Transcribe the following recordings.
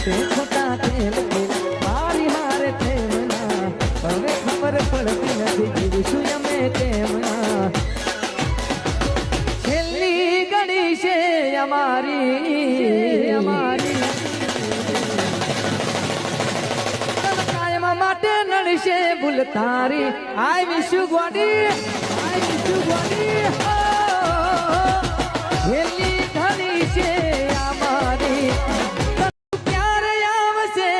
તે ખોટા તેલ મારી હારે પ્રેમના હવે ખબર પડતી નથી જીવીશું અમે કેમના છેલ્લી ઘડી છે અમારી કાયમ માટે નડશે ભૂલ તારી આઈ વિશુ ગોડી છેલ્લી ઘડી છે અમારી ક્યારે આવશે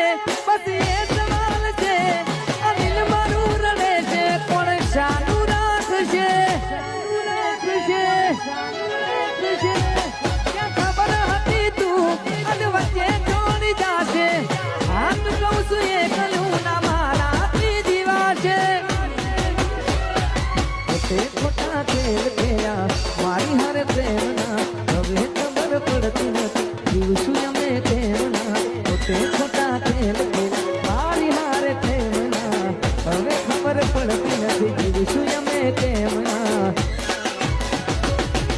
બસ એ સવાલ છે અનિલ મારું રડે છે કોણ શાનું રાખશે ક્યાં ખબર હતી તું અને વચ્ચે છોડી જાશે આમ કહું છું એ કલું ના મારાથી જીવાશે ખોટા તેલ ગયા મારી હારે પ્રેમના હવે ખબર પડતી નથી જીવશું અમે કેમના ખોટા તેલ મારી હારે પ્રેમના હવે ખબર પડતી નથી જીવશું અમે કેમના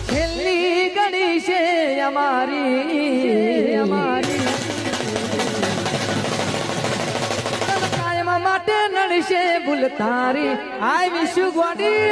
છેલ્લી ઘડી છે અમારી કાયમ માટે નડશે ભૂલ તારી આઈ વિશુ ગોડી